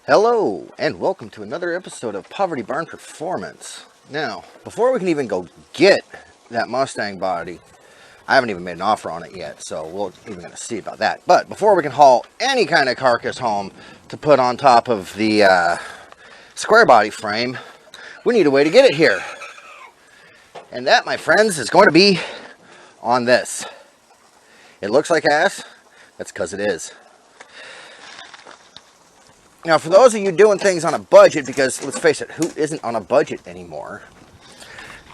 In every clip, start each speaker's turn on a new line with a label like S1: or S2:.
S1: Hello, and welcome to another episode of Poverty Barn Performance. Now, before we can even go get that Mustang body, I haven't even made an offer on it yet, so we're even going to see about that. But before we can haul any kind of carcass home to put on top of the square body frame, we need a way to get it here. And that, my friends, is going to be on this. It looks like ass. That's because it is. Now, for those of you doing things on a budget, because let's face it, who isn't on a budget anymore?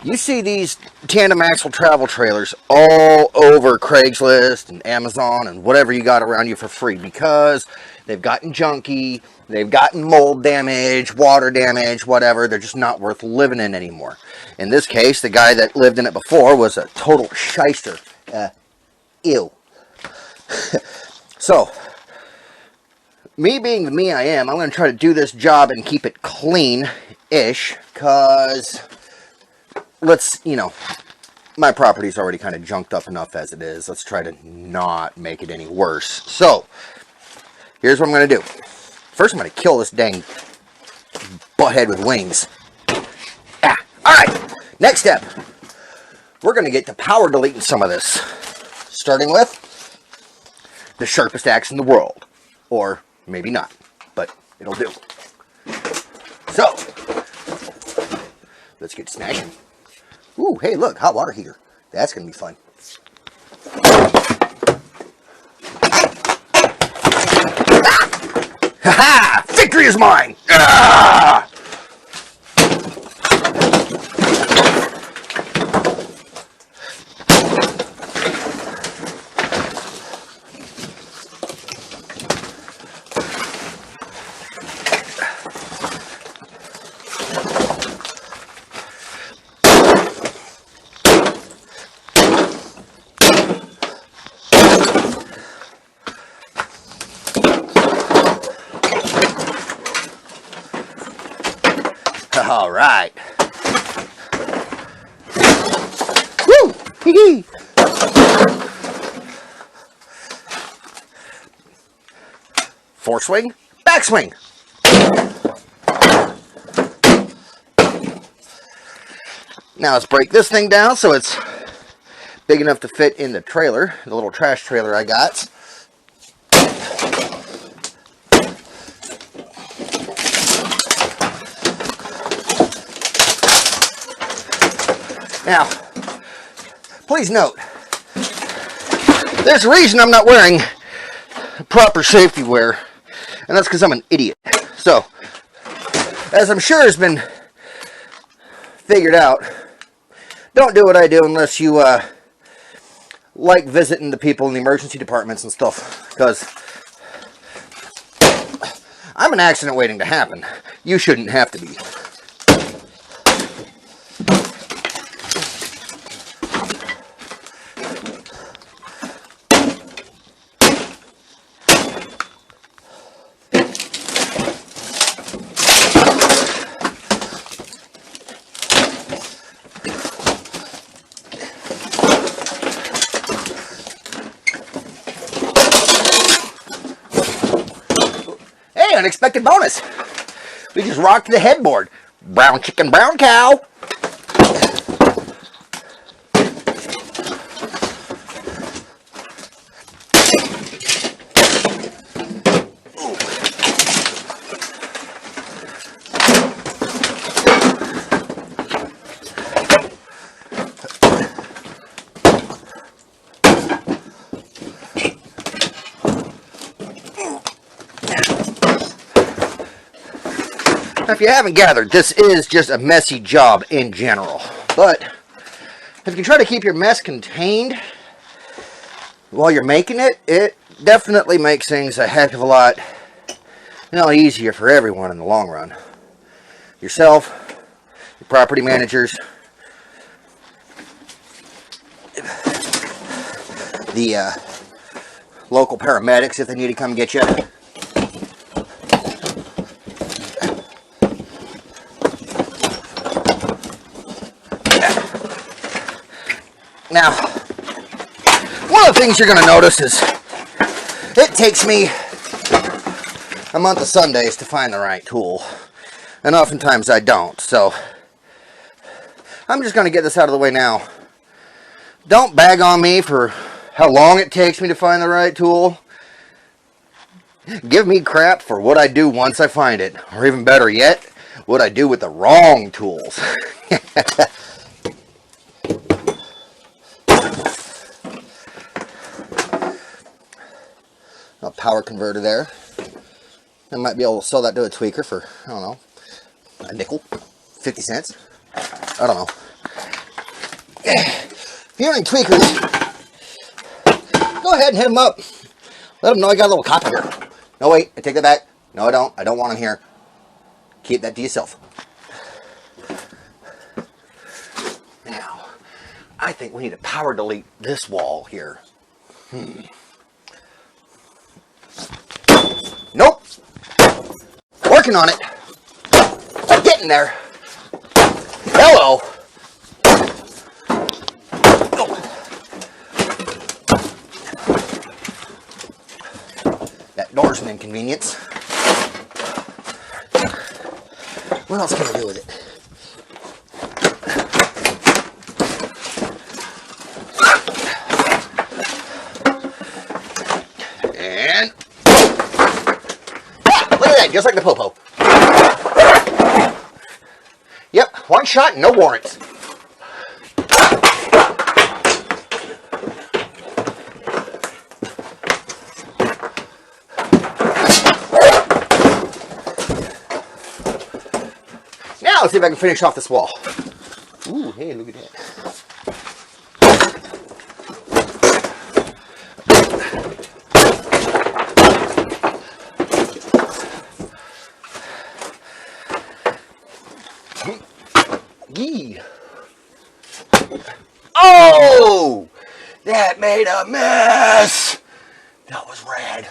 S1: You see these tandem axle travel trailers all over Craigslist and Amazon and whatever you got around you for free because they've gotten junky, they've gotten mold damage, water damage, whatever. They're just not worth living in anymore. In this case, the guy that lived in it before was a total shyster. Ew. So, me being the me I am, I'm going to try to do this job and keep it clean-ish, because, my property's already kind of junked up enough as it is. Let's try to not make it any worse. So, here's what I'm going to do. First, I'm going to kill this dang butthead with wings. Alright, next step. We're going to get to power deleting some of this. Starting with the sharpest axe in the world. Or maybe not, but it'll do. So, let's get smashing. Ooh, hey, look, hot water heater. That's going to be fun. Ha-ha! Victory is mine! Ah! All right. Woo! Hee-hee! Foreswing, backswing. Now let's break this thing down so it's big enough to fit in the trailer, the little trash trailer I got. Now, please note, there's a reason I'm not wearing proper safety wear, and that's because I'm an idiot. So, as I'm sure has been figured out, don't do what I do unless you like visiting the people in the emergency departments and stuff, because I'm an accident waiting to happen. You shouldn't have to be. Unexpected bonus. We just rocked the headboard. Brown chicken, brown cow. Now, if you haven't gathered, this is just a messy job in general. But if you try to keep your mess contained while you're making it, it definitely makes things a heck of a lot easier for everyone in the long run. Yourself, your property managers, the local paramedics if they need to come get you. Now, one of the things you're going to notice is it takes me a month of Sundays to find the right tool. And oftentimes I don't. So I'm just going to get this out of the way now. Don't bag on me for how long it takes me to find the right tool. Give me crap for what I do once I find it. Or even better yet, what I do with the wrong tools. A power converter there. I might be able to sell that to a tweaker for, I don't know, a nickel, 50 cents. I don't know. If you're any tweakers, go ahead and hit them up. Let them know I got a little copy here. No, wait, I take that back. No, I don't. I don't want them here. Keep that to yourself. Now, I think we need to power delete this wall here. Nope. Working on it. Getting there. Hello. That door's an inconvenience. What else can I do with it? And look at that, just like the popo. Yep, one shot, no warrants. Now let's see if I can finish off this wall. Ooh, hey, look at that. Yee. Oh! That made a mess! That was rad.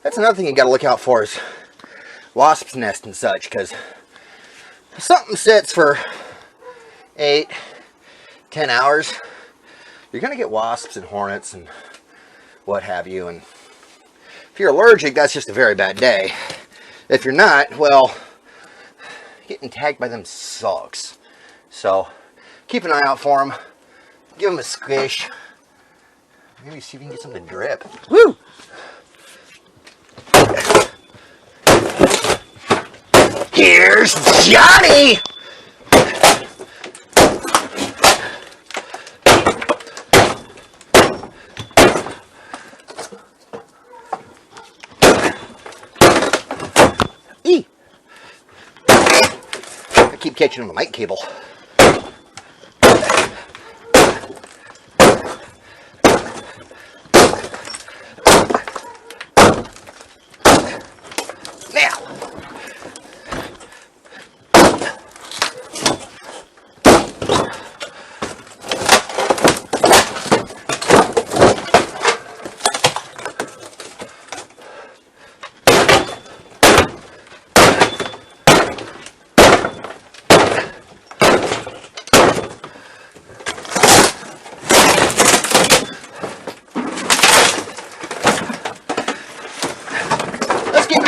S1: That's another thing you gotta look out for is wasps' nest and such, because if something sits for 8-10 hours, you're gonna get wasps and hornets and what have you. And if you're allergic, that's just a very bad day. If you're not, well, getting tagged by them sucks. So keep an eye out for them. Give them a squish. Maybe see if you can get something to drip. Woo! Here's Johnny! Eee! I keep catching on the mic cable.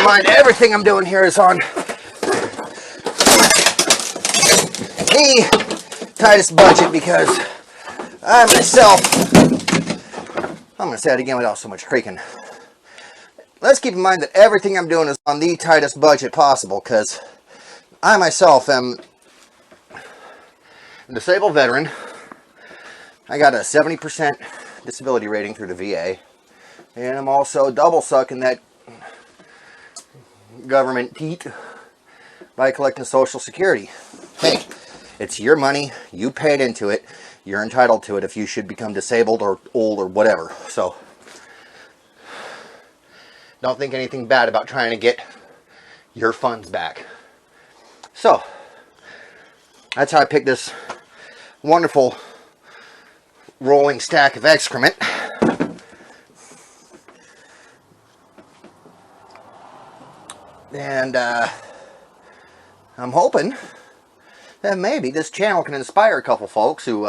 S1: Mind, everything I'm doing here is on the tightest budget because I myself, I'm going to say it again without so much creaking. Let's keep in mind that everything I'm doing is on the tightest budget possible because I myself am a disabled veteran. I got a 70% disability rating through the VA, and I'm also double sucking that government teat by collecting Social Security. Hey, it's your money, you paid into it, you're entitled to it if you should become disabled or old or whatever. So don't think anything bad about trying to get your funds back. So that's how I picked this wonderful rolling stack of excrement. And I'm hoping that maybe this channel can inspire a couple folks who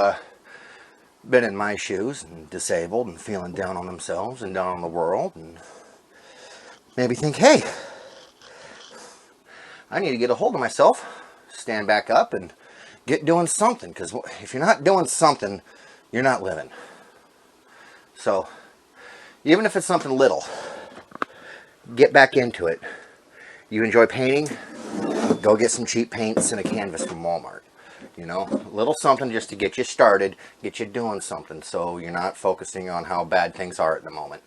S1: been in my shoes and disabled and feeling down on themselves and down on the world. And maybe think, hey, I need to get a hold of myself, stand back up, and get doing something. Because if you're not doing something, you're not living. So, even if it's something little, get back into it. You enjoy painting? Go get some cheap paints and a canvas from Walmart. You know, a little something just to get you started, get you doing something so you're not focusing on how bad things are at the moment.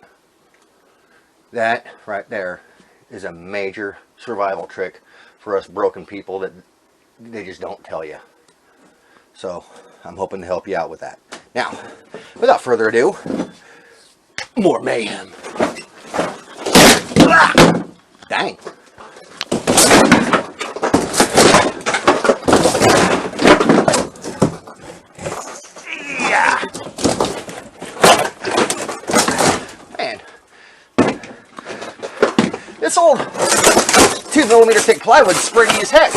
S1: That right there is a major survival trick for us broken people that they just don't tell you. So I'm hoping to help you out with that. Now, without further ado, more mayhem. Ah! Dang. Yeah. Man, this old 2mm thick plywood's springy as heck.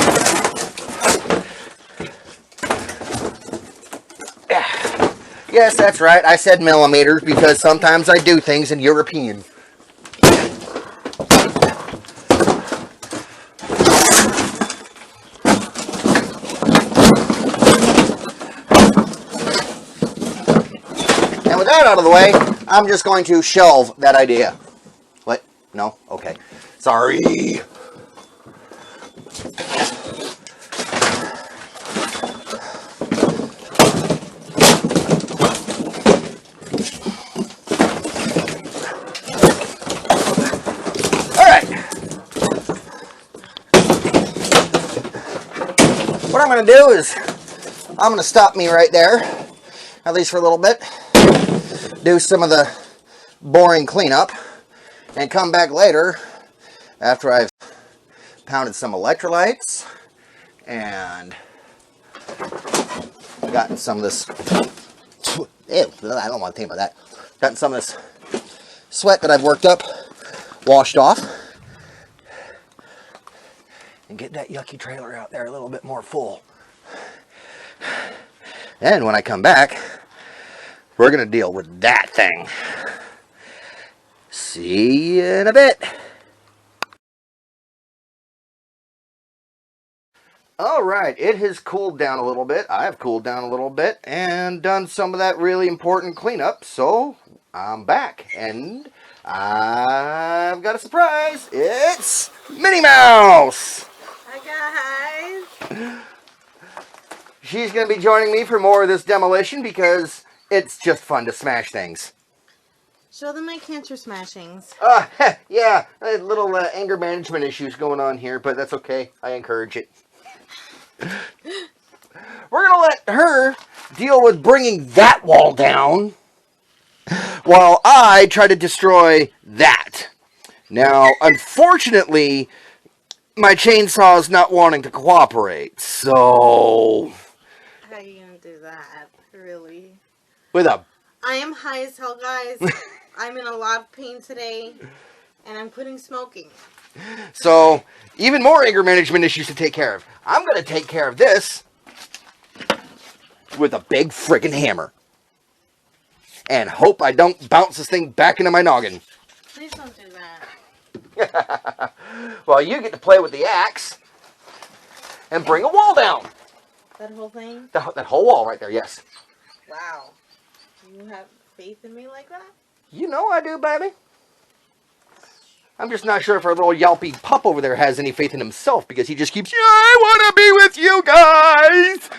S1: Yes, that's right. I said millimeters because sometimes I do things in European. And with that out of the way, I'm just going to shelve that idea. What? No? Okay. Sorry. What I'm going to do is, I'm going to stop me right there, at least for a little bit, do some of the boring cleanup, and come back later after I've pounded some electrolytes and gotten some of this, ew, I don't want to think about that, gotten some of this sweat that I've worked up washed off, and get that yucky trailer out there a little bit more full. And when I come back, we're going to deal with that thing. See you in a bit. Alright, it has cooled down a little bit. I've cooled down a little bit and done some of that really important cleanup. So, I'm back. And I've got a surprise. It's Minnie Mouse!
S2: Hi guys!
S1: She's going to be joining me for more of this demolition because it's just fun to smash things.
S2: Show them my cancer smashings.
S1: Yeah, a little anger management issues going on here, but that's okay. I encourage it. We're going to let her deal with bringing that wall down while I try to destroy that. Now, unfortunately, my chainsaw's not wanting to cooperate, so...
S2: How are you gonna do that? Really?
S1: With a...
S2: I am high as hell, guys. I'm in a lot of pain today, and I'm quitting smoking.
S1: So, even more anger management issues to take care of. I'm going to take care of this with a big friggin' hammer. And hope I don't bounce this thing back into my noggin.
S2: Please don't do that.
S1: Well, you get to play with the axe and bring a wall down.
S2: That whole thing?
S1: That whole wall right there, yes.
S2: Wow. You have faith in me like that?
S1: You know I do, baby. I'm just not sure if our little yelpy pup over there has any faith in himself because he just keeps, yeah, I want to be with you guys.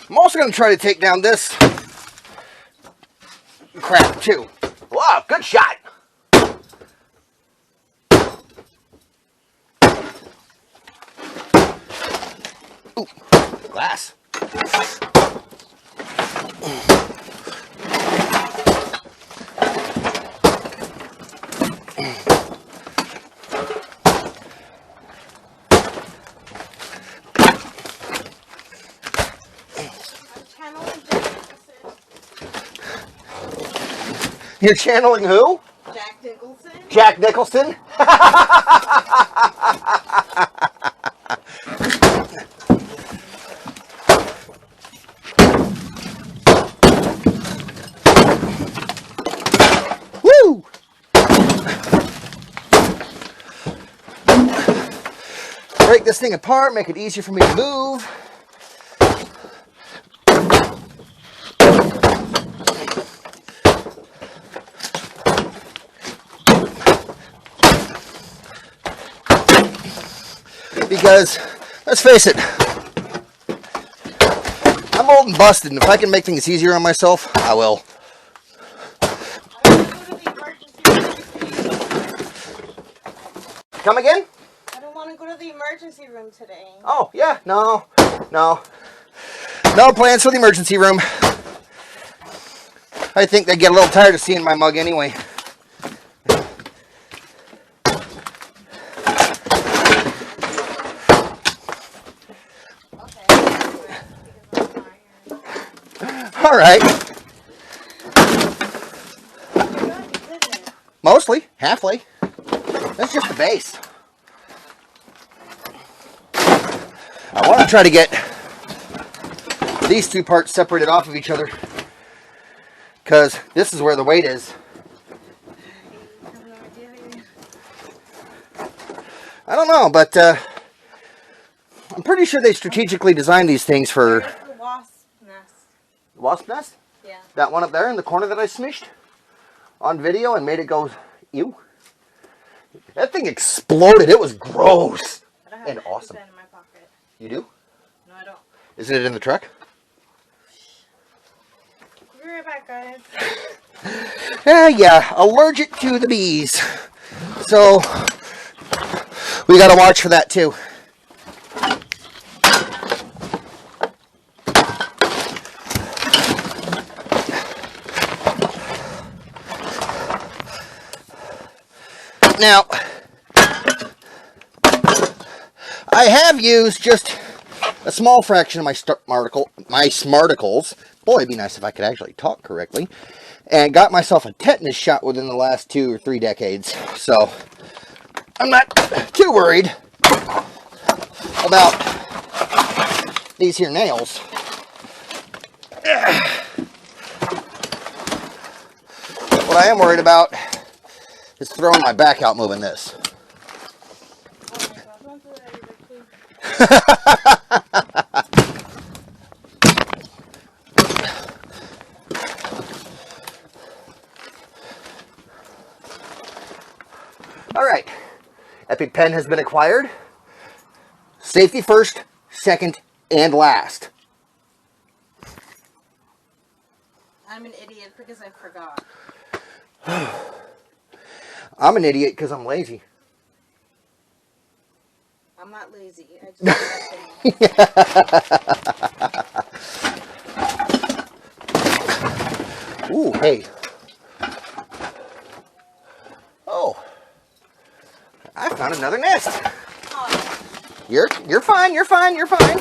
S1: I'm also going to try to take down this crap, too. Wow, good shot. Ooh, glass. You're channeling who?
S2: Jack Nicholson.
S1: Jack Nicholson? take this thing apart, make it easier for me to move. Because, let's face it, I'm old and busted, and if I can make things easier on myself, I will. Come again?
S2: I don't want to go to the emergency room today.
S1: Oh, yeah, no. No plans for the emergency room. I think they get a little tired of seeing my mug anyway. All right. Mostly, halfway. That's just the base. I want to try to get these two parts separated off of each other, because this is where the weight is. I don't know, but I'm pretty sure they strategically designed these things for...
S2: Where's the wasp nest?
S1: The wasp nest?
S2: Yeah.
S1: That one up there in the corner that I smushed on video and made it go, ew. That thing exploded. It was gross and awesome.
S2: In my pocket.
S1: You do?
S2: No, I don't.
S1: Isn't it in the truck?
S2: We'll be right back, guys.
S1: Yeah, allergic to the bees. So, we gotta watch for that too. Now, I have used just a small fraction of my smarticles. Boy, it'd be nice if I could actually talk correctly. And got myself a tetanus shot within the last 2 or 3 decades. So, I'm not too worried about these here nails. What I am worried about is throwing my back out moving this. All right, Epic Pen has been acquired. Safety first, second, and last.
S2: I'm an idiot because I forgot.
S1: I'm an idiot because I'm lazy.
S2: I'm not lazy. I just
S1: Ooh, hey. Oh. I found another nest.
S2: Oh.
S1: You're fine, you're fine, you're fine.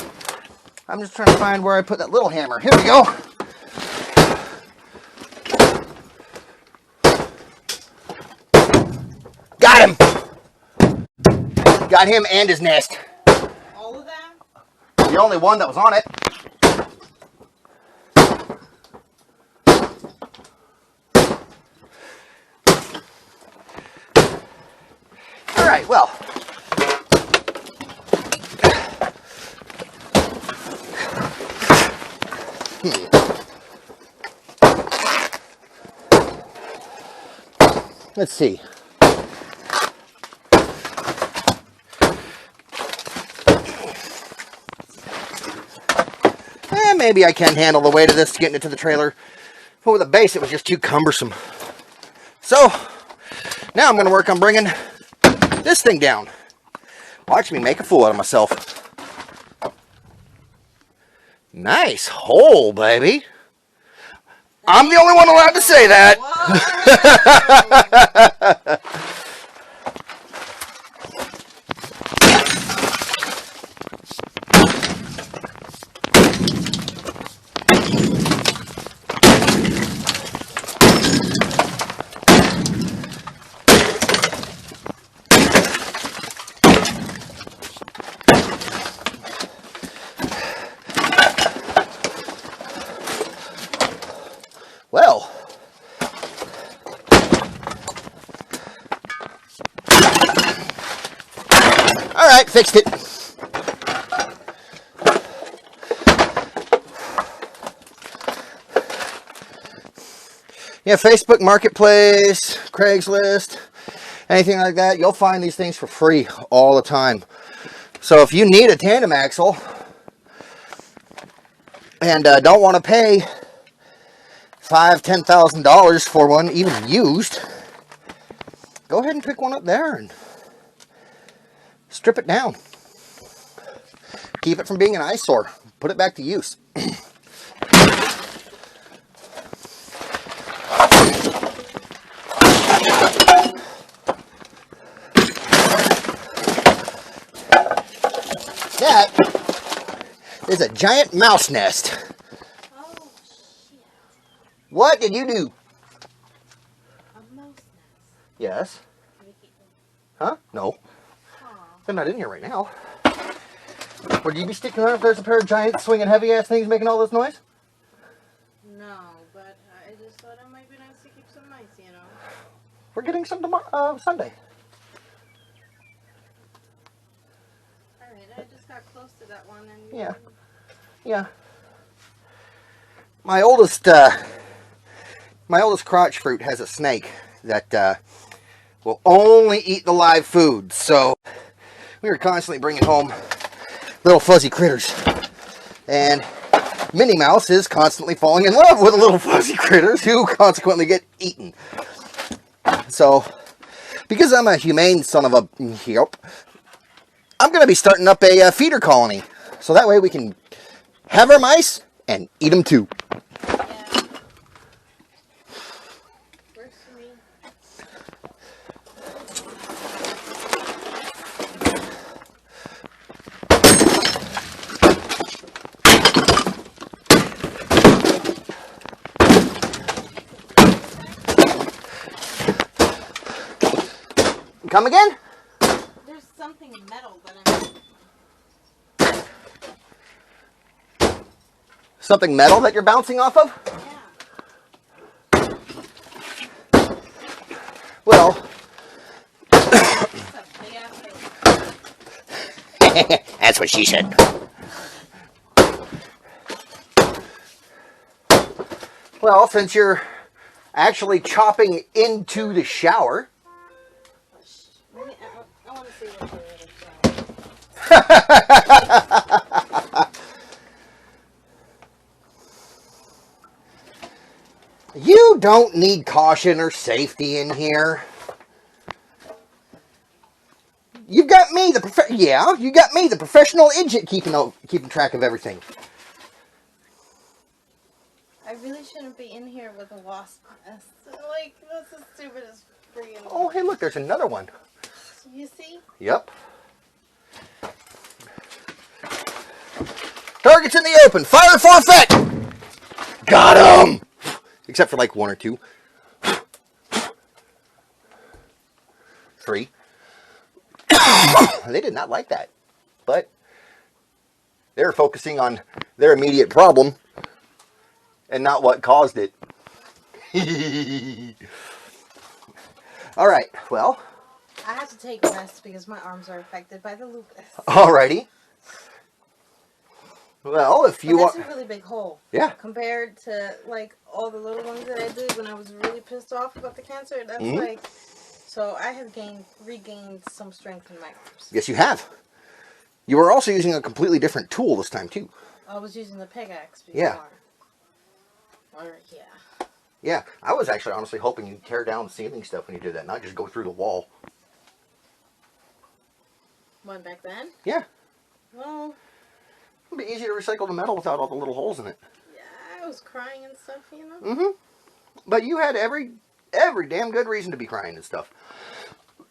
S1: I'm just trying to find where I put that little hammer. Here we go. Got him. Got him and his nest.
S2: All of them?
S1: The only one that was on it. All right, well. Let's see. Maybe I can handle the weight of this getting it to the trailer. But with the base, it was just too cumbersome. So, now I'm going to work on bringing this thing down. Watch me make a fool out of myself. Nice hole, baby. I'm the only one allowed to say that. Well, all right, fixed it. Yeah, Facebook Marketplace, Craigslist, anything like that. You'll find these things for free all the time. So if you need a tandem axle and don't want to pay $5,000-$10,000 for one, even used, go ahead and pick one up there and strip it down. Keep it from being an eyesore. Put it back to use. That is a giant mouse nest.
S2: Oh, shit.
S1: What did you do?
S2: A mouse nest.
S1: Yes.
S2: Can we keep them?
S1: Huh? No.
S2: Aw.
S1: They're not in here right now. Would you be sticking around if there's a pair of giant swinging heavy ass things making all this noise?
S2: No, but I just thought it might be nice to keep some mice, you know.
S1: We're getting some tomorrow, Sunday.
S2: Alright, I just got close to that one and...
S1: Yeah. Yeah. My oldest crotch fruit has a snake that will only eat the live food. So we were constantly bringing home little fuzzy critters. And Minnie Mouse is constantly falling in love with the little fuzzy critters who consequently get eaten. So, because I'm a humane son of a... Yep, I'm going to be starting up a feeder colony. So that way we can have our mice and eat them too.
S2: Yeah. Works for me.
S1: Come again?
S2: There's something metal that I'm...
S1: Something metal that you're bouncing off of?
S2: Yeah.
S1: Well,
S2: It's a big ass thing.
S1: that's what she said. Well, since you're actually chopping into the shower,
S2: I want to see what the other side.
S1: you don't need caution or safety in here. You've got me, you got me, the professional idiot, keeping track of everything.
S2: I really shouldn't be in here with a wasp nest. Like, that's the stupidest freaking...
S1: Oh, hey, look, there's another one.
S2: You see?
S1: Yep. Target's in the open. Fire forfeit. Got him. Except for like one or two. 3. They did not like that. But they were focusing on their immediate problem and not what caused it. All right. Well,
S2: I have to take rest because my arms are affected by the lupus.
S1: alrighty. Well, if you
S2: That's
S1: want...
S2: a really big hole.
S1: Yeah.
S2: Compared to, like, all the little ones that I did when I was really pissed off about the cancer. That's like... So I have regained some strength in my arms.
S1: Yes, you have. You were also using a completely different tool this time, too.
S2: I was using the pickaxe before.
S1: Yeah.
S2: Yeah.
S1: Yeah, I was actually honestly hoping you'd tear down ceiling stuff when you did that, not just go through the wall.
S2: One back then?
S1: Yeah.
S2: Well...
S1: It'd be easy to recycle the metal without all the little holes in it.
S2: Yeah, I was crying and stuff, you know?
S1: Mm-hmm. But you had every damn good reason to be crying and stuff.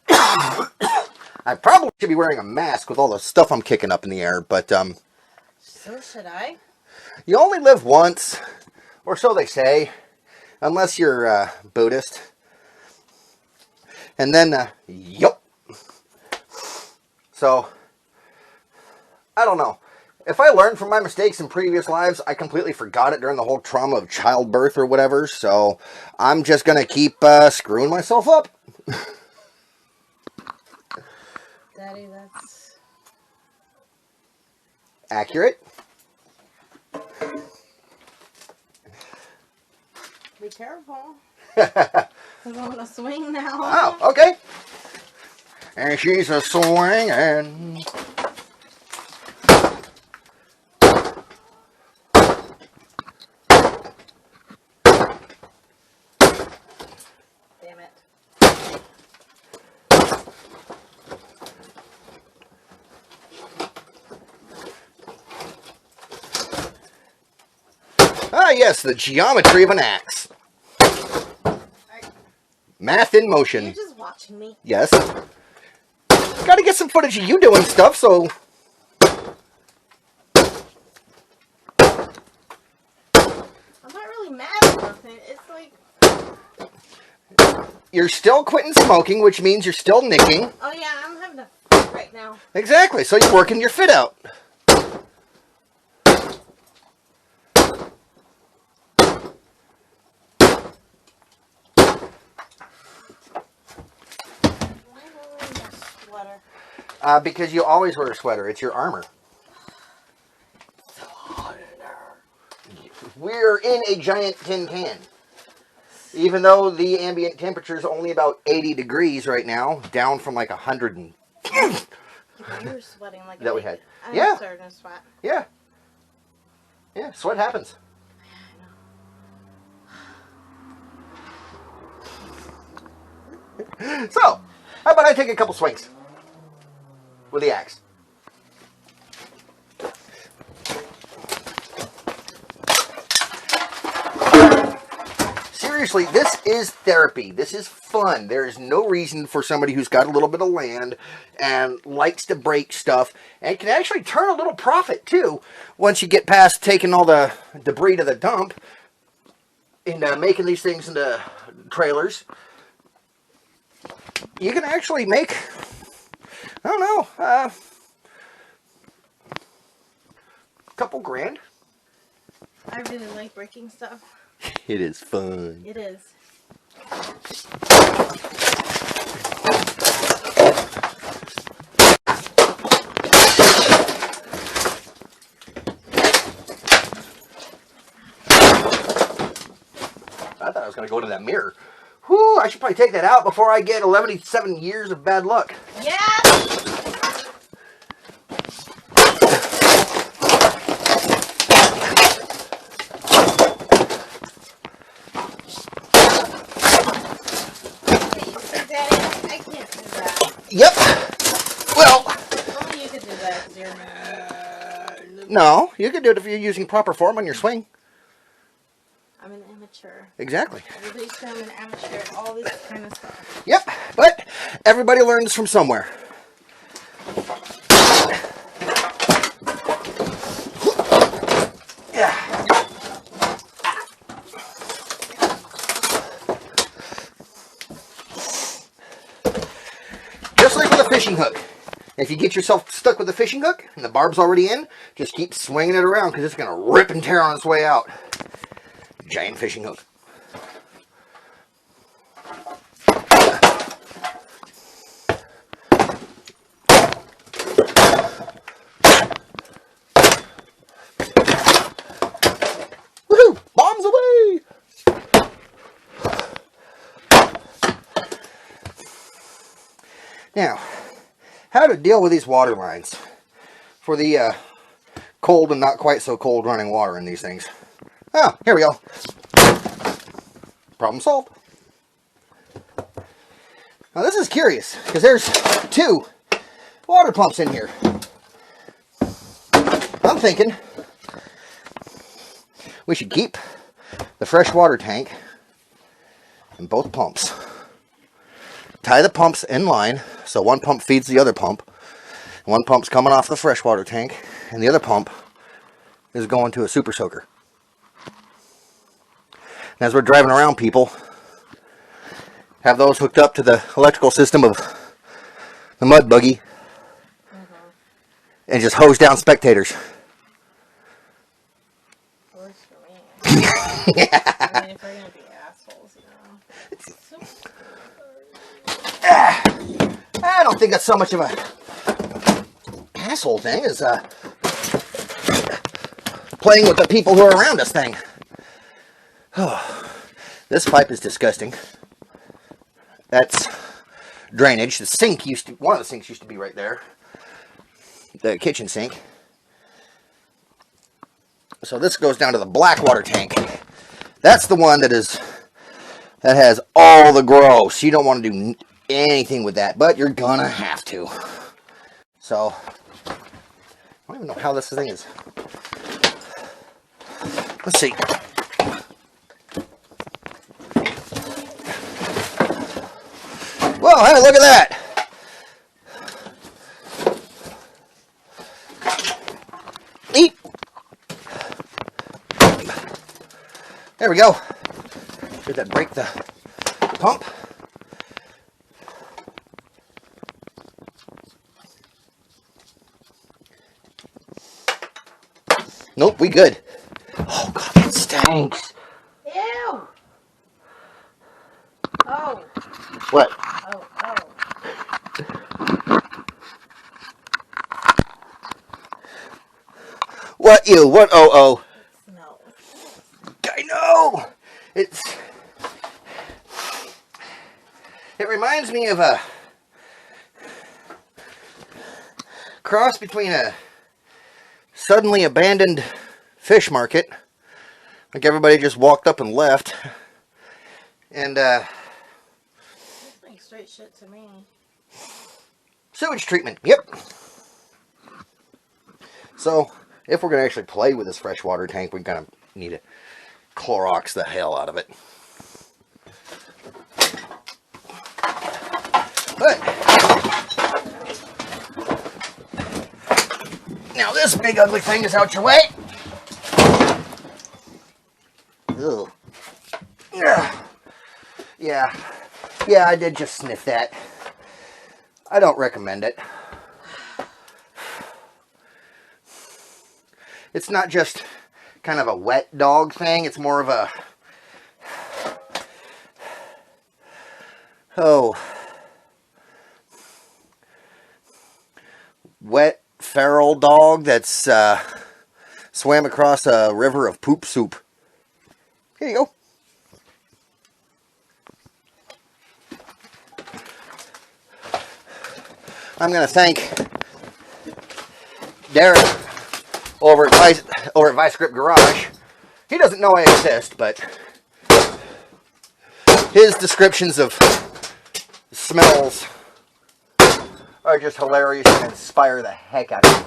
S1: I probably should be wearing a mask with all the stuff I'm kicking up in the air, but,
S2: So should I?
S1: you only live once, or so they say, unless you're, Buddhist. And then, yup. So, I don't know. If I learned from my mistakes in previous lives, I completely forgot it during the whole trauma of childbirth or whatever, so I'm just going to keep screwing myself up.
S2: Daddy, that's...
S1: Accurate.
S2: Be careful. Because I'm gonna swing now.
S1: Oh, okay. And she's a swinging.
S2: Damn it.
S1: Ah, yes, the geometry of an axe. Math in motion.
S2: You're just watching me.
S1: Yes. Gotta get some footage of you doing stuff, so...
S2: I'm not really mad at nothing. It's like...
S1: You're still quitting smoking, which means you're still nicking.
S2: Oh yeah, I'm having a fit right now.
S1: Exactly, so you're working your fit out.
S2: Why am I wearing a sweater?
S1: Because you always wear a sweater. It's your armor.
S2: So hot in there.
S1: We're in a giant tin can. Even though the ambient temperature is only about 80 degrees right now, down from like 100 and...
S2: You were sweating like
S1: That
S2: a
S1: we
S2: baby.
S1: had.
S2: I'm
S1: Yeah.
S2: starting to sweat.
S1: Yeah. Yeah, sweat happens. So, how about I take a couple swings with the axe? Seriously, this is therapy. This is fun. There is no reason for somebody who's got a little bit of land and likes to break stuff and can actually turn a little profit too once you get past taking all the debris to the dump and making these things into trailers. You can actually make, I don't know, a couple grand.
S2: I really like breaking stuff.
S1: It is fun.
S2: It is.
S1: I thought I was going to go to that mirror. Whew, I should probably take that out before I get 11 years of bad luck.
S2: Yeah.
S1: Yep. Well.
S2: Only you could do that, 'cause you're...
S1: No, you can do it if you're using proper form on your swing.
S2: I'm an amateur.
S1: Exactly.
S2: Everybody's saying I'm an amateur at all this kind of stuff.
S1: Yep, but everybody learns from somewhere. Yeah. Just like with a fishing hook. If you get yourself stuck with a fishing hook and the barb's already in, just keep swinging it around because it's going to rip and tear on its way out. Giant fishing hook. Woohoo! Bombs away! Now, how to deal with these water lines for the cold and not quite so cold running water in these things. Oh, here we go. Problem solved. Now this is curious because there's 2 water pumps in here. I'm thinking we should keep the fresh water tank in both pumps. Tie the pumps in line so one pump feeds the other pump. One pump's coming off the freshwater tank and the other pump is going to a super soaker. And as we're driving around, people have those hooked up to the electrical system of the mud buggy and just hose down spectators.
S2: Works for me. I mean, if we're gonna be assholes, you know.
S1: I don't think that's so much of a asshole thing as playing with the people who are around us thing. This pipe is disgusting. That's drainage. The sink one of the sinks used to be right there. The kitchen sink. So this goes down to the black water tank. That's the one that has all the gross. You don't want to do anything with that, but you're gonna have to. So I don't even know how this thing is. Let's see. Well, hey, look at that. Eat. There we go. Did that break the pump? Nope, we good. Oh, God, it stinks.
S2: Ew. Oh.
S1: What?
S2: Oh, oh.
S1: What you? What oh?
S2: No.
S1: I know. It reminds me of a cross between a suddenly abandoned fish market, like everybody just walked up and left, and
S2: This makes straight shit to me.
S1: sewage treatment. Yep. So if we're gonna actually play with this freshwater tank, we're gonna need to Clorox the hell out of it. But now this big ugly thing is out your way. Ugh. Yeah, I did just sniff that. I don't recommend it. It's not just kind of a wet dog thing. It's more of a wet feral dog that's swam across a river of poop soup. Here you go. I'm going to thank Derek over at Vice Grip Garage. He doesn't know I exist, but his descriptions of smells are just hilarious and inspire the heck out of me.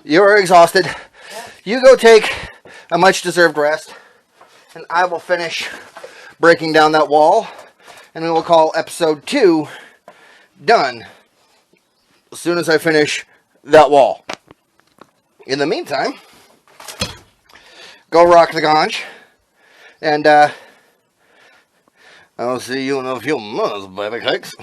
S1: You're exhausted. Yep. You go take a much-deserved rest, and I will finish breaking down that wall, and we will call episode 2 done as soon as I finish that wall. In the meantime, go rock the ganj, and I'll see you in a few months, baby cakes.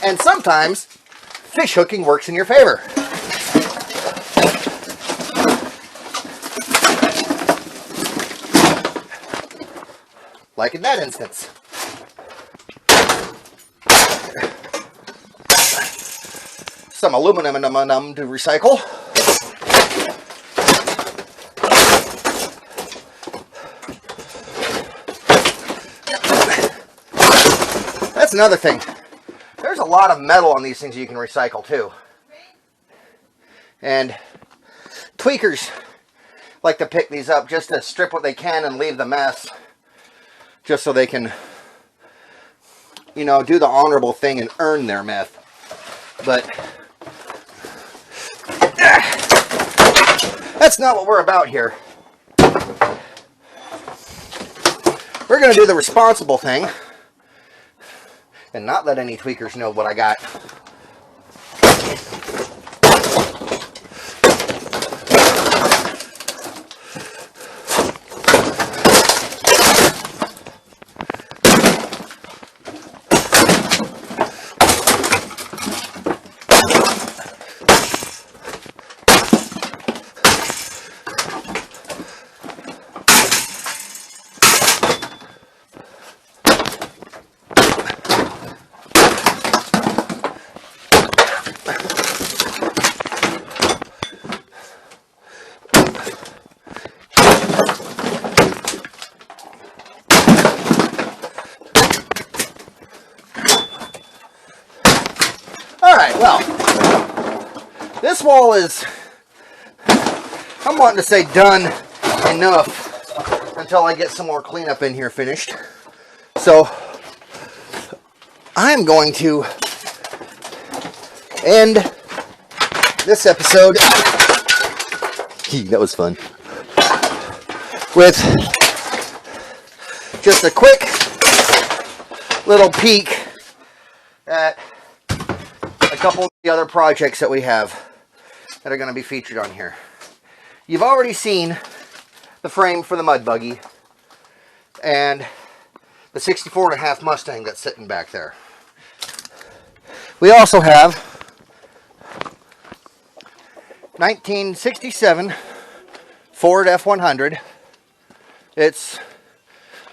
S1: And sometimes, fish hooking works in your favor. Like in that instance. Some aluminum to recycle. That's another thing. There's a lot of metal on these things you can recycle too. And tweakers like to pick these up just to strip what they can and leave the mess. Just so they can, you know, do the honorable thing and earn their meth. But that's not what we're about here. we're going to do the responsible thing and not let any tweakers know what I got. Alright, well, this wall is, I'm wanting to say done enough until I get some more cleanup in here finished. So, I'm going to end this episode, that was fun, with just a quick little peek at a couple of the other projects that we have that are going to be featured on here. You've already seen the frame for the mud buggy and the 64.5 Mustang that's sitting back there. We also have 1967 Ford F100. It's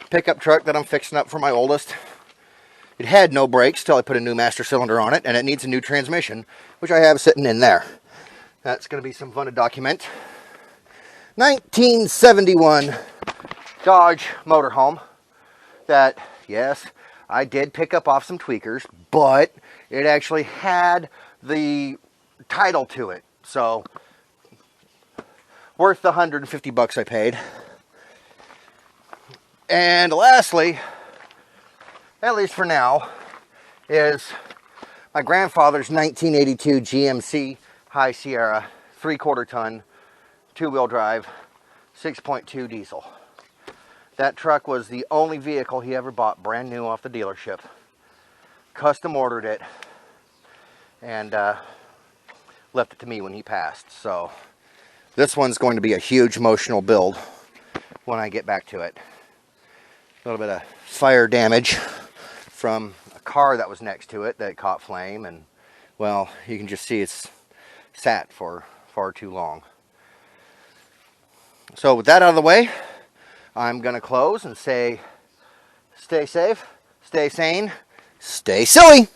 S1: a pickup truck that I'm fixing up for my oldest. It had no brakes till I put a new master cylinder on it, and it needs a new transmission, which I have sitting in there. That's going to be some fun to document. 1971 Dodge motorhome that, yes, I did pick up off some tweakers, but it actually had the title to it. So, worth the $150 I paid. And lastly, at least for now, is my grandfather's 1982 GMC High Sierra 3/4 ton, 2-wheel drive, 6.2 diesel. That truck was the only vehicle he ever bought brand new off the dealership. Custom ordered it and left it to me when he passed. So this one's going to be a huge emotional build when I get back to it. A little bit of fire damage from a car that was next to it that caught flame, and well, you can just see it's sat for far too long. So with that out of the way, I'm gonna close and say stay safe, stay sane, stay silly.